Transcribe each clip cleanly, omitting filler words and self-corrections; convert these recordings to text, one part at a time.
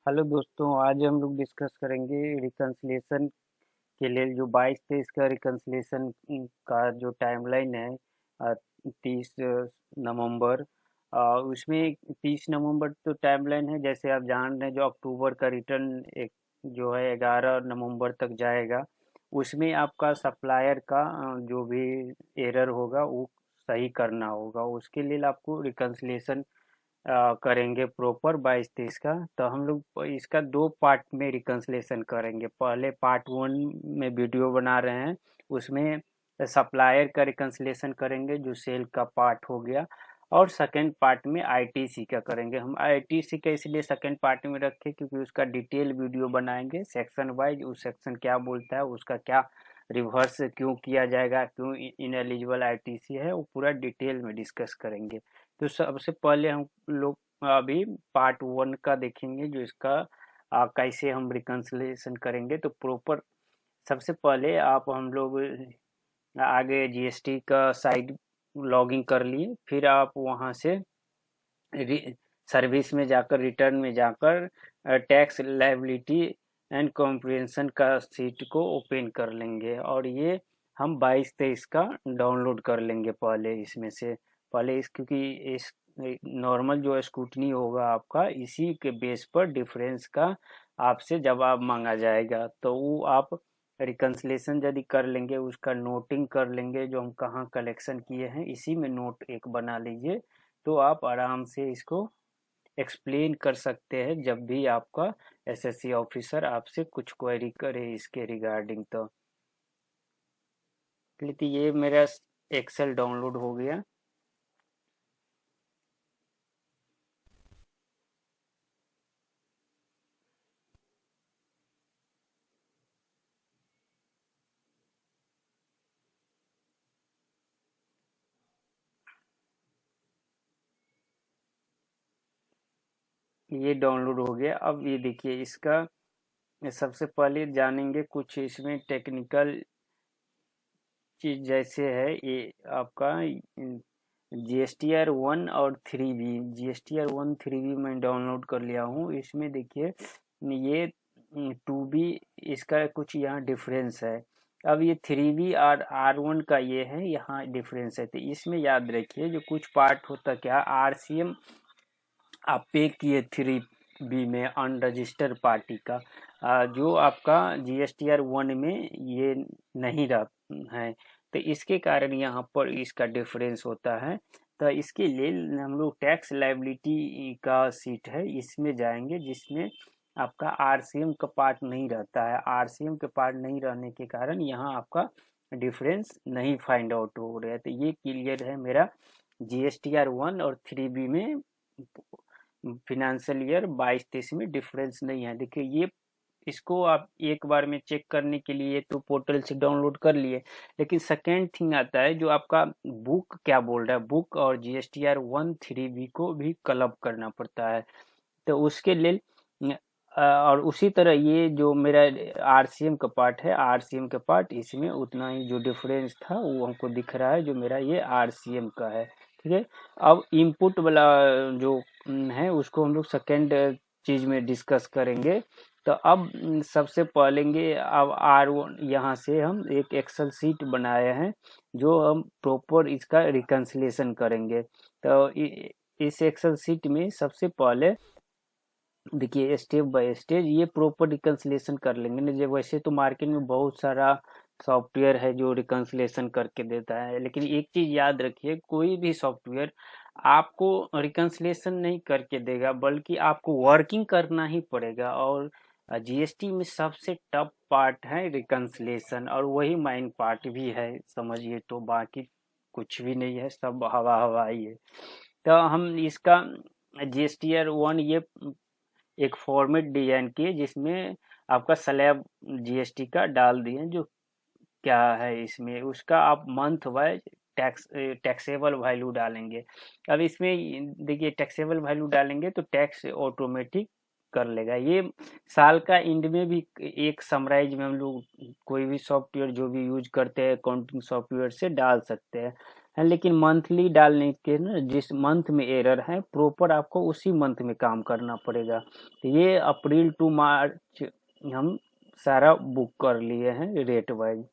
Hello दोस्तों, आज हम लोग डिस्कस करेंगे रिकन्सिलेशन के लिए जो 22-23 का रिकन्सिलेशन का जो टाइमलाइन है। 30 नवंबर। उसमें 30 नवंबर तो टाइमलाइन है, जैसे आप जान रहे हैं। जो अक्टूबर का रिटर्न एक जो है 11 नवंबर तक जाएगा। उसमें आपका सप्लायर का जो भी एरर होगा वो सही करना होगा। उसके लिए आपको रिकन्सिलेशन करेंगे प्रॉपर 22-23 का। तो हम लोग इसका दो पार्ट में रिकन्सिलेशन करेंगे। पहले पार्ट 1 में वीडियो बना रहे हैं, उसमें सप्लायर का रिकन्सिलेशन करेंगे जो सेल का पार्ट हो गया। और सेकंड पार्ट में आईटीसी का करेंगे। हम आईटीसी का इसलिए सेकंड पार्ट में रखें क्योंकि उसका डिटेल वीडियो बनाएंगे सेक्शन वाइज। उस सेक्शन क्या बोलता है, उसका क्या रिवर्स क्यों किया जाएगा, क्यों इनएलिजिबल आईटीसी है, वो पूरा डिटेल में डिस्कस करेंगे। तो सबसे पहले हम लोग अभी पार्ट 1 का देखेंगे, जो इसका कैसे हम रिकन्सिलेशन करेंगे। तो प्रॉपर सबसे पहले आप हम लोग आगे जीएसटी का साइट लॉगिंग कर लिए, फिर आप वहां से सर्विस में जाकर, रिटर्न में जाकर टैक्स लायबिलिटी एंड कॉम्प्रिहेंशन का सीट को ओपन कर लेंगे। और ये हम 22-23 का डाउनलोड कर लेंगे पहले इसमें से। पहले इस क्योंकि इस नॉर्मल जो स्क्रूटनी होगा आपका, इसी के बेस पर डिफरेंस का आपसे जवाब मांगा जाएगा। तो वो आप रिकन्सिलेशन यदि कर लेंगे, उसका नोटिंग कर लेंगे, जो हम कहाँ कलेक्शन किए हैं इसी में नोट एक बना लीजिए। तो आप आराम से इसको एक्सप्लेन कर सकते हैं जब भी आपका एसएससी ऑफिसर आपसे कुछ क्वेरी करे इसके रिगार्डिंग। तो ये मेरा एक्सेल डाउनलोड हो गया। ये डाउनलोड हो गया। अब ये देखिए, इसका सबसे पहले जानेंगे कुछ इसमें टेक्निकल चीज। जैसे है ये आपका GSTR 1 और 3B। GSTR 1 3B मैं डाउनलोड कर लिया हूँ। इसमें देखिए ये 2B, इसका कुछ यहाँ डिफरेंस है। अब ये 3B और R1 का ये है, यहाँ डिफरेंस है। तो इसमें याद रखिए, जो कुछ पार्ट होता क्या, RCM आप पे किए 3B में अनरजिस्टर्ड पार्टी का, जो आपका GSTR 1 में ये नहीं रहा है। तो इसके कारण यहाँ पर इसका डिफरेंस होता है। तो इसके लिए हम लोग टैक्स लायबिलिटी का सीट है, इसमें जाएंगे, जिसमें आपका आरसीएम का पार्ट नहीं रहता है। आरसीएम के पार्ट नहीं रहने के कारण यहाँ आपका डिफरेंस नहीं फाइंड आउट हो रहा है। तो ये क्लियर है मेरा। GSTR 1 और 3B में फिनेंशियल ईयर 22-23 में डिफरेंस नहीं है। देखिए ये, इसको आप एक बार में चेक करने के लिए तो पोर्टल से डाउनलोड कर लिए, लेकिन सेकेंड थिंग आता है जो आपका बुक क्या बोल रहा है। बुक और GSTR 1 3B को भी क्लब करना पड़ता है। तो उसके लिए और उसी तरह ये जो मेरा आरसीएम का पार्ट है, आरसीएम का पार्ट इसमें उतना ही जो डिफरेंस था वो हमको दिख रहा है, जो मेरा ये आरसीएम का है। ठीक है। अब इनपुट वाला जो है उसको हम लोग सेकेंड चीज में डिस्कस करेंगे। तो अब सबसे पहले अब R1 यहाँ से हम एक एक्सेल सीट बनाए हैं, जो हम प्रॉपर इसका रिकन्सिलेशन करेंगे। तो इस एक्सेल सीट में सबसे पहले देखिए, स्टेप बाय स्टेप ये प्रॉपर रिकन्सिलेशन कर लेंगे ना। जब वैसे तो मार्केट में बहुत सारा सॉफ्टवेयर है जो रिकन्सिलेशन करके देता है, लेकिन एक चीज याद रखिए, कोई भी सॉफ्टवेयर आपको रिकन्सिलेशन नहीं करके देगा, बल्कि आपको वर्किंग करना ही पड़ेगा। और जीएसटी में सबसे टफ पार्ट है रिकन्सिलेशन, और वही माइन पार्ट भी है समझिए। तो बाकी कुछ भी नहीं है, सब हवा हवा ही है। तो हम इसका GSTR 1 ये एक फॉर्मेट डिजाइन किए, जिसमें आपका स्लैब जीएसटी का डाल दिए, जो क्या है इसमें उसका आप मंथ वाइज टैक्सेबल वैल्यू डालेंगे। अब इसमें देखिए, टैक्सेबल वैल्यू डालेंगे तो टैक्स ऑटोमेटिक कर लेगा। ये साल का एंड में भी एक समराइज में हम लोग कोई भी सॉफ्टवेयर जो भी यूज करते हैं अकाउंटिंग सॉफ्टवेयर से डाल सकते हैं। है, लेकिन मंथली डालने के ना जिस मंथ में एरर है प्रॉपर आपको उसी मंथ में काम करना पड़ेगा। तो ये अप्रैल टू मार्च हम सारा बुक कर लिए हैं रेट वाइज।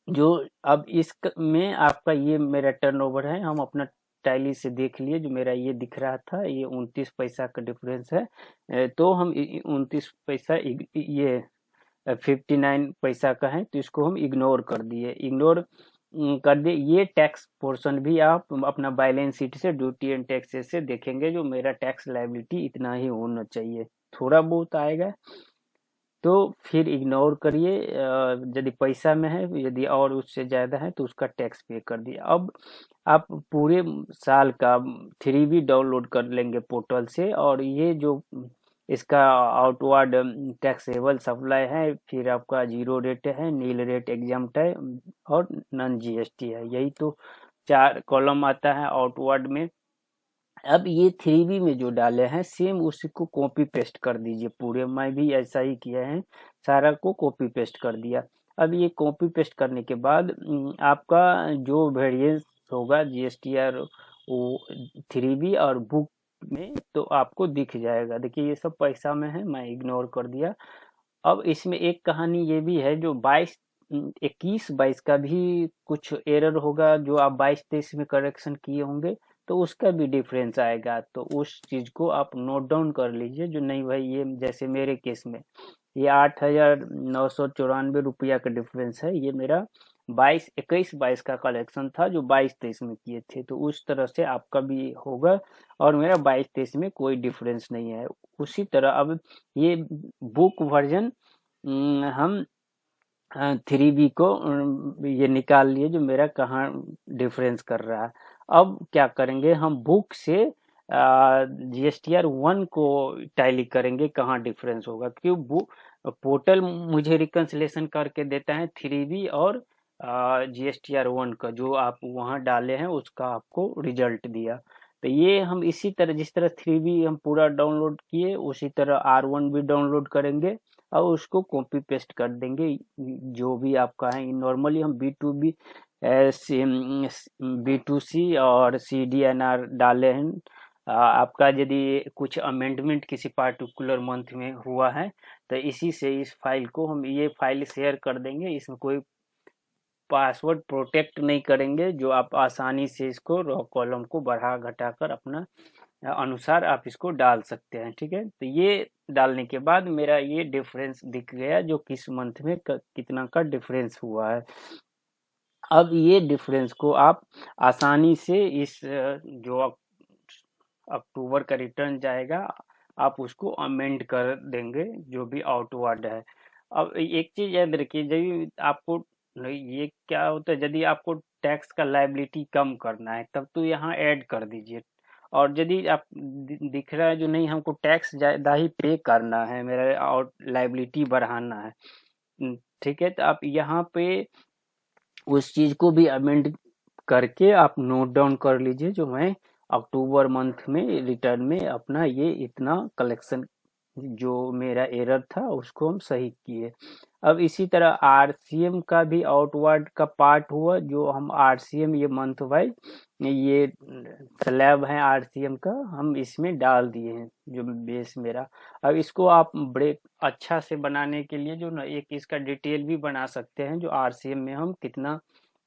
जो अब में आपका ये मेरा टर्नओवर है, हम अपना टैली से देख लिए, जो मेरा ये दिख रहा था ये 29 पैसा का डिफरेंस है। तो हम 29 पैसा ये 59 पैसा का है, तो इसको हम इग्नोर कर दिए। इग्नोर कर दिए। ये टैक्स पोर्शन भी आप अपना बैलेंस शीट से ड्यूटी एंड टैक्सेस से देखेंगे, जो मेरा टैक्स लायबिलिटी इतना ही होना चाहिए, थोड़ा बहुत आएगा तो फिर इग्नोर करिए। यदि पैसा में है, यदि और उससे ज़्यादा है तो उसका टैक्स पे कर दिए। अब आप पूरे साल का 3B डाउनलोड कर लेंगे पोर्टल से, और ये जो इसका आउटवर्ड टैक्सेबल सप्लाई है, फिर आपका जीरो रेट है, नील रेट एग्जाम्प्ट है, और नॉन जीएसटी है। यही तो 4 कॉलम आता है आउटवर्ड में। अब ये 3B में जो डाले हैं सेम उसी को कॉपी पेस्ट कर दीजिए पूरे। मैं भी ऐसा ही किया है, सारा को कॉपी पेस्ट कर दिया। अब ये कॉपी पेस्ट करने के बाद आपका जो वेरिएंस होगा GSTR वो 3B और बुक में तो आपको दिख जाएगा। देखिए ये सब पैसा में है, मैं इग्नोर कर दिया। अब इसमें एक कहानी ये भी है, जो 21-22 का भी कुछ एरर होगा, जो आप 22-23 में करेक्शन किए होंगे तो उसका भी डिफरेंस आएगा। तो उस चीज को आप नोट डाउन कर लीजिए, जो नहीं भाई ये जैसे मेरे केस में ये 8,994 रुपया का डिफरेंस है, ये मेरा 21-22 का कलेक्शन था जो 22-23 में किए थे। तो उस तरह से आपका भी होगा, और मेरा 22-23 में कोई डिफरेंस नहीं है। उसी तरह अब ये बुक वर्जन हम 3B को ये निकाल लिए, जो मेरा कहाँ डिफरेंस कर रहा है। अब क्या करेंगे, हम बुक से GSTR 1 को टैली करेंगे कहाँ डिफरेंस होगा, क्योंकि बुक पोर्टल मुझे रिकंसिलेशन करके देता है 3B और GSTR 1 का, जो आप वहाँ डाले हैं उसका आपको रिजल्ट दिया। तो ये हम इसी तरह, जिस तरह 3B हम पूरा डाउनलोड किए उसी तरह R1 भी डाउनलोड करेंगे और उसको कॉपी पेस्ट कर देंगे, जो भी आपका है। नॉर्मली हम B2C और CDNR डाले हैं। आपका यदि कुछ अमेंडमेंट किसी पार्टिकुलर मंथ में हुआ है तो इसी से इस फाइल को हम ये फाइल शेयर कर देंगे। इसमें कोई पासवर्ड प्रोटेक्ट नहीं करेंगे, जो आप आसानी से इसको रॉ कॉलम को बढ़ा घटाकर अपना अनुसार आप इसको डाल सकते हैं। ठीक है, तो ये डालने के बाद मेरा ये डिफरेंस दिख गया, जो किस मंथ में कितना का डिफरेंस हुआ है। अब ये डिफरेंस को आप आसानी से इस जो अक्टूबर का रिटर्न जाएगा आप उसको अमेंड कर देंगे, जो भी आउटवर्ड है। अब एक चीज याद रखिए, जब आपको ये क्या होता है, यदि आपको टैक्स का लायबिलिटी कम करना है तब तो यहाँ ऐड कर दीजिए, और यदि आप दिख रहा है जो नहीं हमको टैक्स ज्यादा ही पे करना है, मेरा और लायबिलिटी बढ़ाना है, ठीक है, तो आप यहाँ पे उस चीज को भी अमेंड करके आप नोट डाउन कर लीजिए, जो मैं अक्टूबर मंथ में रिटर्न में अपना ये इतना कलेक्शन जो मेरा एरर था उसको हम सही किए। अब इसी तरह RCM का भी आउटवर्ड का पार्ट हुआ, जो हम RCM ये मंथ वाइज ये स्लैब है RCM का हम इसमें डाल दिए हैं, जो बेस मेरा। अब इसको आप ब्रेक अच्छा से बनाने के लिए जो ना एक इसका डिटेल भी बना सकते हैं, जो RCM में हम कितना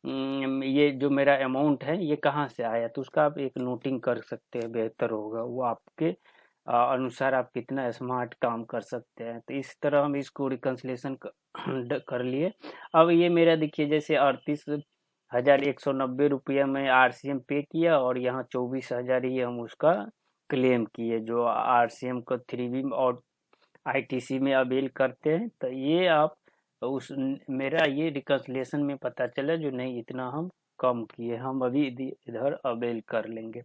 ये जो मेरा अमाउंट है ये कहाँ से आया, तो उसका आप एक नोटिंग कर सकते हैं, बेहतर होगा वो आपके अनुसार आप कितना स्मार्ट काम कर सकते हैं। तो इस तरह हम इसको रिकंसिलेशन कर लिए। अब ये मेरा देखिए जैसे 38,190 रुपया में RCM पे किया, और यहाँ 24,000 ही हम उसका क्लेम किए, जो RCM को 3B और ITC में अवेल करते हैं। तो ये आप उस मेरा ये रिकंसिलेशन में पता चला, जो नहीं इतना हम कम किए, हम अभी इधर अवेल कर लेंगे।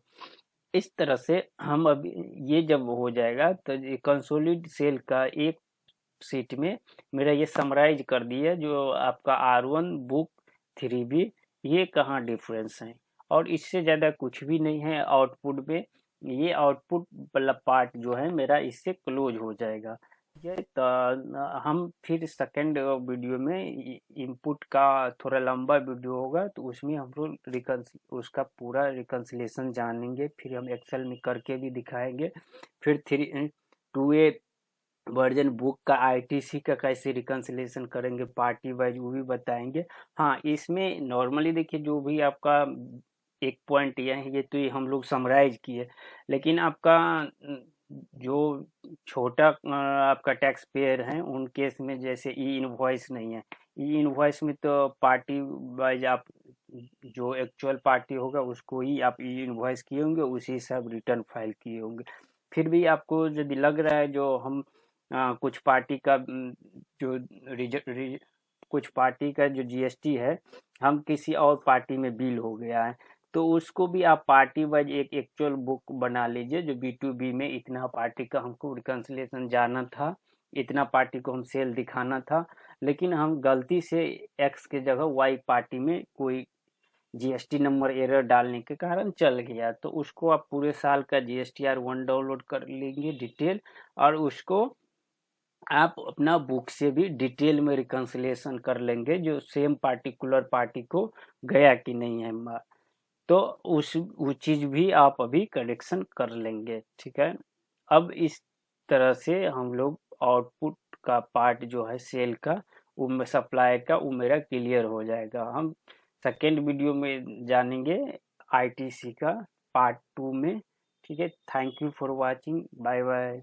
इस तरह से हम अभी ये जब हो जाएगा तो ये कंसोलिड सेल का एक सीट में मेरा ये समराइज कर दिया, जो आपका R1 बुक 3B ये कहाँ डिफरेंस है, और इससे ज़्यादा कुछ भी नहीं है आउटपुट में। ये आउटपुट वाला पार्ट जो है मेरा इससे क्लोज हो जाएगा। ठीक है। तो हम फिर सेकंड वीडियो में इनपुट का थोड़ा लंबा वीडियो होगा, तो उसमें हम लोग उसका पूरा रिकन्सिलेशन जानेंगे, फिर हम एक्सेल में करके भी दिखाएंगे। फिर 2A वर्जन बुक का आईटीसी का कैसे रिकन्सिलेशन करेंगे पार्टी वाइज वो भी बताएंगे। हाँ, इसमें नॉर्मली देखिए जो भी आपका एक पॉइंट यह है, ये तो ये हम लोग समराइज किए, लेकिन आपका जो छोटा आपका टैक्स पेयर है उन केस में जैसे ई इनवॉइस नहीं है। ई इनवॉइस में तो पार्टी वाइज आप जो एक्चुअल पार्टी होगा उसको ही आप ई इनवॉइस किए होंगे, उसी से आप रिटर्न फाइल किए होंगे। फिर भी आपको यदि लग रहा है जो हम कुछ पार्टी का जो कुछ पार्टी का जो जीएसटी है हम किसी और पार्टी में बिल हो गया है, तो उसको भी आप पार्टी वाइज एक एक्चुअल बुक बना लीजिए जो B2B में इतना पार्टी का हमको रिकन्सिलेशन जाना था, इतना पार्टी को हम सेल दिखाना था, लेकिन हम गलती से एक्स के जगह वाई पार्टी में कोई जीएसटी नंबर एरर डालने के कारण चल गया, तो उसको आप पूरे साल का GSTR1 डाउनलोड कर लेंगे डिटेल, और उसको आप अपना बुक से भी डिटेल में रिकन्सिलेशन कर लेंगे जो सेम पार्टिकुलर पार्टी को गया कि नहीं है, तो उस वो चीज भी आप अभी करेक्शन कर लेंगे। ठीक है। अब इस तरह से हम लोग आउटपुट का पार्ट जो है सेल का, वो सप्लाई का, वो मेरा क्लियर हो जाएगा। हम सेकेंड वीडियो में जानेंगे आईटीसी का पार्ट 2 में। ठीक है। Thank you for watching. Bye bye.